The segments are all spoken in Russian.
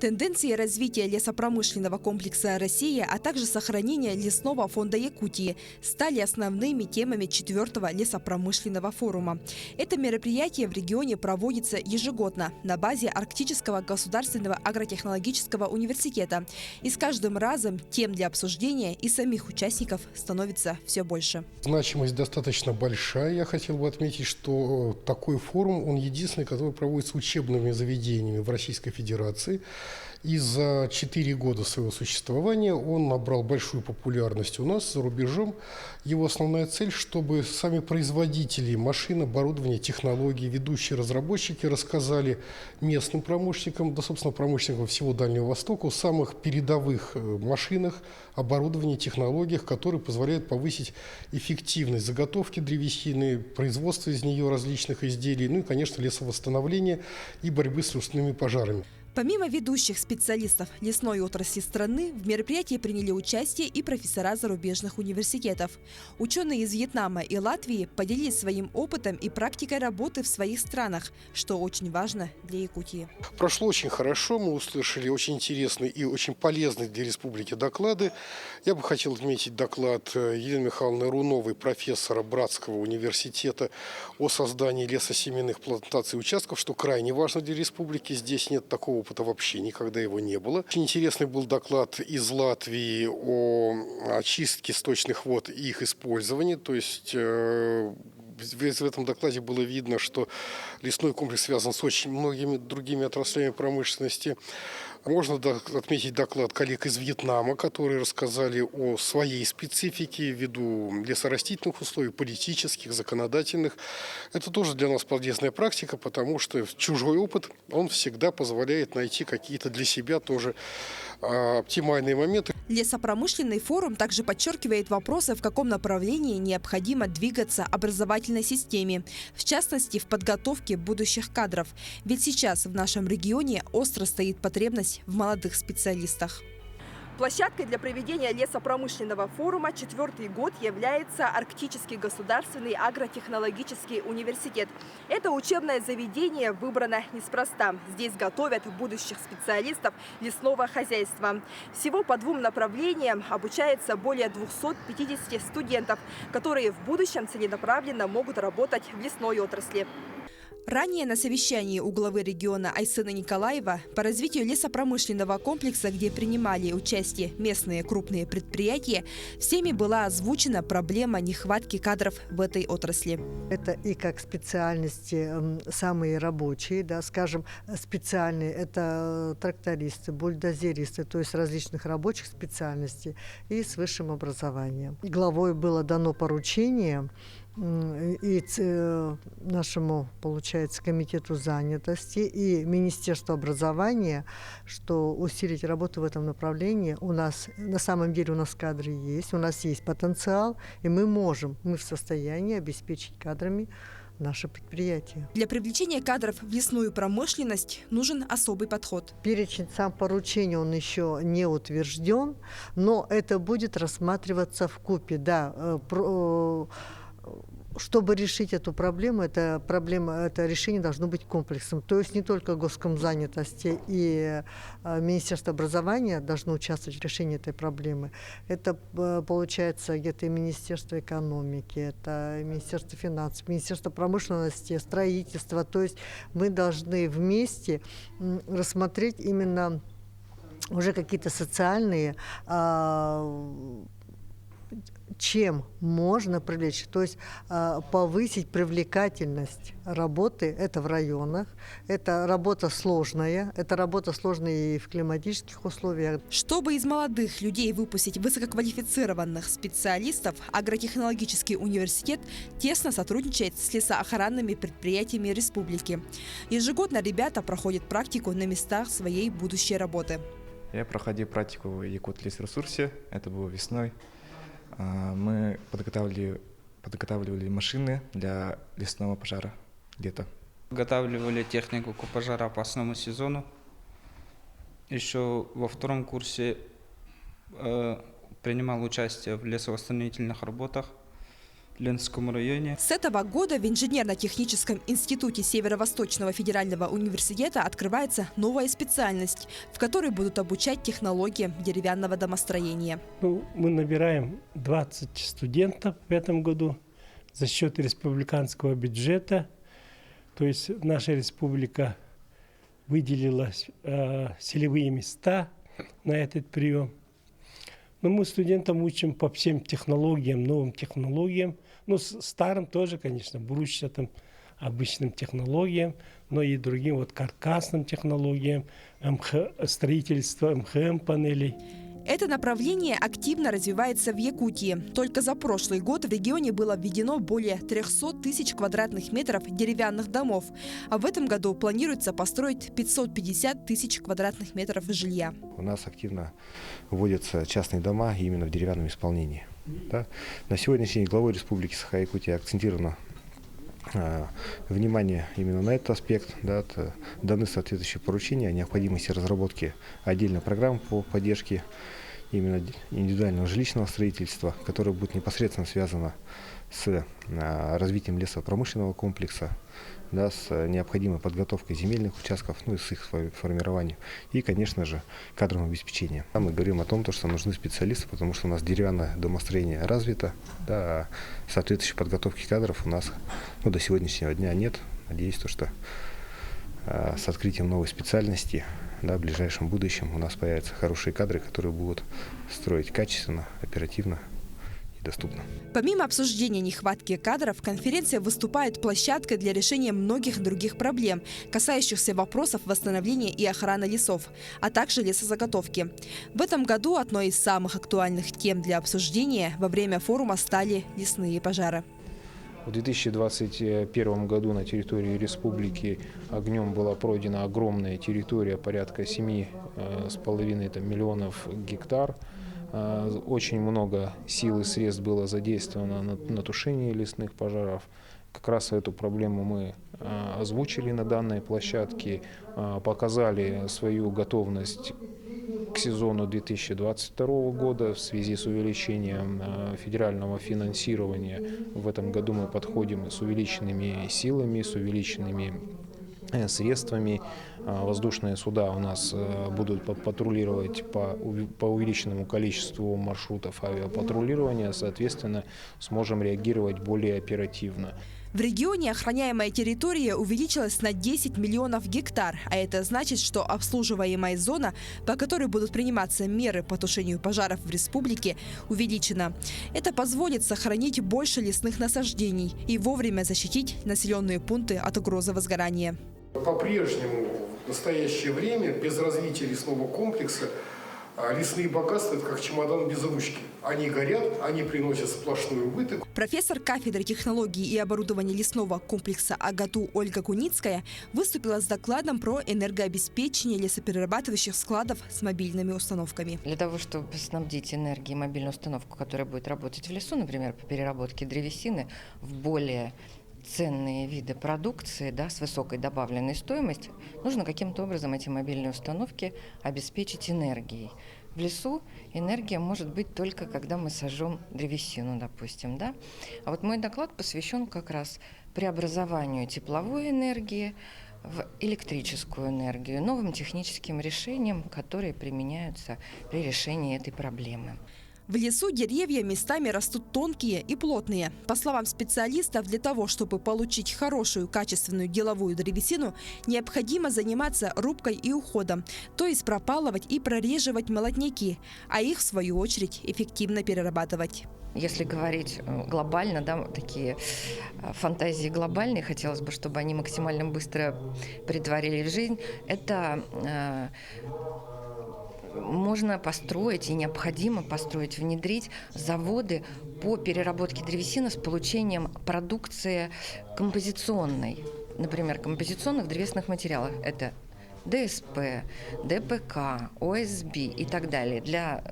Тенденции развития лесопромышленного комплекса России, а также сохранения лесного фонда Якутии стали основными темами 4-го лесопромышленного форума. Это мероприятие в регионе проводится ежегодно на базе Арктического государственного агротехнологического университета. И с каждым разом тем для обсуждения и самих участников становится все больше. Значимость достаточно большая. Я хотел бы отметить, что такой форум, он единственный, который проводится учебными заведениями в Российской Федерации. И за 4 года своего существования он набрал большую популярность у нас, за рубежом. Его основная цель, чтобы сами производители машин, оборудования, технологий, ведущие разработчики рассказали местным промышленникам, да, собственно, промышленникам всего Дальнего Востока, о самых передовых машинах, оборудовании, технологиях, которые позволяют повысить эффективность заготовки древесины, производства из нее различных изделий, ну и, конечно, лесовосстановления и борьбы с лесными пожарами. Помимо ведущих специалистов лесной отрасли страны, в мероприятии приняли участие и профессора зарубежных университетов. Ученые из Вьетнама и Латвии поделились своим опытом и практикой работы в своих странах, что очень важно для Якутии. Прошло очень хорошо, мы услышали очень интересные и очень полезные для республики доклады. Я бы хотел отметить доклад Елены Михайловны Руновой, профессора Братского университета, о создании лесосеменных плантаций участков, что крайне важно для республики. Здесь нет такого опыта вообще, никогда его не было. Очень интересный был доклад из Латвии о очистке сточных вод и их использовании. То есть в этом докладе было видно, что лесной комплекс связан с очень многими другими отраслями промышленности. Можно отметить доклад коллег из Вьетнама, которые рассказали о своей специфике ввиду лесорастительных условий, политических, законодательных. Это тоже для нас полезная практика, потому что чужой опыт, он всегда позволяет найти какие-то для себя тоже оптимальные моменты. Лесопромышленный форум также подчеркивает вопросы, в каком направлении необходимо двигаться образовательной системе, в частности, в подготовке будущих кадров. Ведь сейчас в нашем регионе остро стоит потребность в молодых специалистах. Площадкой для проведения лесопромышленного форума 4-й год является Арктический государственный агротехнологический университет. Это учебное заведение выбрано неспроста. Здесь готовят будущих специалистов лесного хозяйства. Всего по 2 направлениям обучается более 250 студентов, которые в будущем целенаправленно могут работать в лесной отрасли. Ранее на совещании у главы региона Айсена Николаева по развитию лесопромышленного комплекса, где принимали участие местные крупные предприятия, всеми была озвучена проблема нехватки кадров в этой отрасли. Это и как специальности самые рабочие, да, скажем, специальные, это трактористы, бульдозеристы, то есть различных рабочих специальностей и с высшим образованием. Главой было дано поручение и нашему, получается, комитету занятости и Министерству образования, что усилить работу в этом направлении. У нас, на самом деле, у нас кадры есть, у нас есть потенциал, и мы в состоянии обеспечить кадрами наше предприятие. Для привлечения кадров в лесную промышленность нужен особый подход. Перечень сам поручения, он еще не утвержден, но это будет рассматриваться вкупе, да, чтобы решить эту проблему, это решение должно быть комплексом. То есть не только Госкомзанятости и Министерство образования должно участвовать в решении этой проблемы. Это получается где-то и Министерство экономики, это Министерство финансов, Министерство промышленности, строительства. То есть мы должны вместе рассмотреть именно уже какие-то социальные, чем можно привлечь, то есть повысить привлекательность работы, это в районах, это работа сложная и в климатических условиях. Чтобы из молодых людей выпустить высококвалифицированных специалистов, агротехнологический университет тесно сотрудничает с лесоохранными предприятиями республики. Ежегодно ребята проходят практику на местах своей будущей работы. Я проходил практику в Якутлесресурсе, это было весной. Мы подготавливали машины для лесного пожара где-то. Подготавливали технику к пожара по основному сезону. Еще во 2-м курсе принимал участие в лесовосстановительных работах. Ленском районе. С этого года в Инженерно-техническом институте Северо-Восточного федерального университета открывается новая специальность, в которой будут обучать технологии деревянного домостроения. Мы набираем 20 студентов в этом году за счет республиканского бюджета. То есть наша республика выделила селевые места на этот прием. Но мы студентам учим по всем технологиям, новым технологиям. Ну, старым тоже, конечно, брусчатым, обычным технологиям, но и другим вот каркасным технологиям, строительство МХМ-панелей. Это направление активно развивается в Якутии. Только за прошлый год в регионе было введено более 300 тысяч квадратных метров деревянных домов. А в этом году планируется построить 550 тысяч квадратных метров жилья. У нас активно вводятся частные дома именно в деревянном исполнении. Да? На сегодняшний день главой Республики Саха-Якутия акцентировано внимание именно на этот аспект. Да, даны соответствующие поручения о необходимости разработки отдельной программы по поддержке именно индивидуального жилищного строительства, которое будет непосредственно связано с развитием лесопромышленного комплекса, да, с необходимой подготовкой земельных участков, ну и с их формированием, и, конечно же, кадровым обеспечением. Мы говорим о том, что нужны специалисты, потому что у нас деревянное домостроение развито, да, а соответствующей подготовки кадров у нас до сегодняшнего дня нет. Надеюсь, что с открытием новой специальности, да, в ближайшем будущем у нас появятся хорошие кадры, которые будут строить качественно, оперативно и доступно. Помимо обсуждения нехватки кадров, конференция выступает площадкой для решения многих других проблем, касающихся вопросов восстановления и охраны лесов, а также лесозаготовки. В этом году одной из самых актуальных тем для обсуждения во время форума стали лесные пожары. В 2021 году на территории республики огнем была пройдена огромная территория, порядка 7,5 миллионов гектар. Очень много сил и средств было задействовано на тушение лесных пожаров. Как раз эту проблему мы озвучили на данной площадке, показали свою готовность к сезону 2022 года в связи с увеличением федерального финансирования. В этом году мы подходим с увеличенными силами, с увеличенными средствами. Воздушные суда у нас будут патрулировать по увеличенному количеству маршрутов авиапатрулирования, соответственно, сможем реагировать более оперативно. В регионе охраняемая территория увеличилась на 10 миллионов гектар, а это значит, что обслуживаемая зона, по которой будут приниматься меры по тушению пожаров в республике, увеличена. Это позволит сохранить больше лесных насаждений и вовремя защитить населенные пункты от угрозы возгорания. По-прежнему в настоящее время без развития лесного комплекса лесные богатства – это как чемодан без ручки. Они горят, они приносят сплошной убыток. Профессор кафедры технологий и оборудования лесного комплекса АГАТУ Ольга Куницкая выступила с докладом про энергообеспечение лесоперерабатывающих складов с мобильными установками. Для того, чтобы снабдить энергией мобильную установку, которая будет работать в лесу, например, по переработке древесины в более ценные виды продукции, да, с высокой добавленной стоимостью, нужно каким-то образом эти мобильные установки обеспечить энергией. В лесу энергия может быть только когда мы сожжем древесину, допустим, да? А вот мой доклад посвящен как раз преобразованию тепловой энергии в электрическую энергию, новым техническим решениям, которые применяются при решении этой проблемы. В лесу деревья местами растут тонкие и плотные. По словам специалистов, для того, чтобы получить хорошую, качественную деловую древесину, необходимо заниматься рубкой и уходом, то есть пропалывать и прореживать молодняки, а их, в свою очередь, эффективно перерабатывать. Если говорить глобально, да, такие фантазии глобальные, хотелось бы, чтобы они максимально быстро претворили в жизнь, это можно построить и необходимо построить, внедрить заводы по переработке древесины с получением продукции композиционной. Например, композиционных древесных материалов. Это ДСП, ДПК, ОСБ и так далее. Для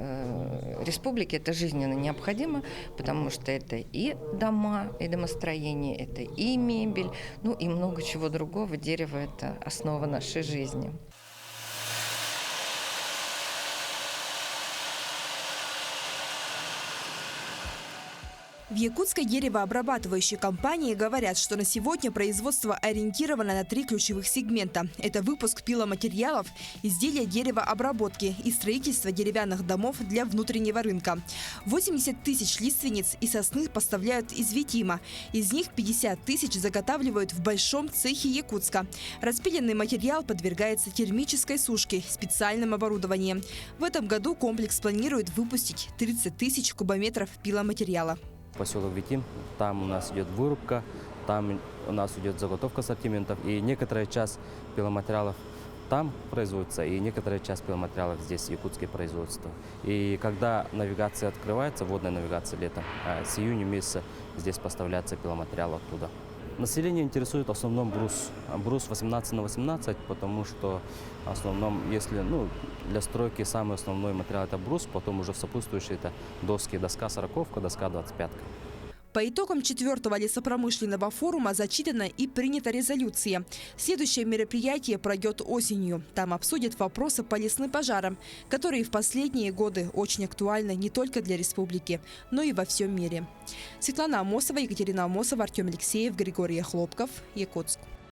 республики это жизненно необходимо, потому что это и дома, и домостроение, это и мебель, ну и много чего другого. Дерево – это основа нашей жизни. В якутской деревообрабатывающей компании говорят, что на сегодня производство ориентировано на 3 ключевых сегмента. Это выпуск пиломатериалов, изделия деревообработки и строительство деревянных домов для внутреннего рынка. 80 тысяч лиственниц и сосны поставляют из Витима. Из них 50 тысяч заготавливают в большом цехе Якутска. Распиленный материал подвергается термической сушке специальным оборудованием. В этом году комплекс планирует выпустить 30 тысяч кубометров пиломатериала. Поселок Витим, там у нас идет вырубка, там у нас идет заготовка ассортиментов, и некоторая часть пиломатериалов там производится, и некоторая часть пиломатериалов здесь, якутское производство. И когда навигация открывается, водная навигация летом, с июня месяца здесь поставляется пиломатериал оттуда. Население интересует в основном брус. Брус 18×18, потому что в основном, если для стройки самый основной материал это брус, потом уже сопутствующие это доски, доска 40-ка, доска 25-ка. По итогам 4-го лесопромышленного форума зачитана и принята резолюция. Следующее мероприятие пройдет осенью. Там обсудят вопросы по лесным пожарам, которые в последние годы очень актуальны не только для республики, но и во всем мире. Светлана Амосова, Екатерина Амосова, Артем Алексеев, Григорий Хлопков, Якутск.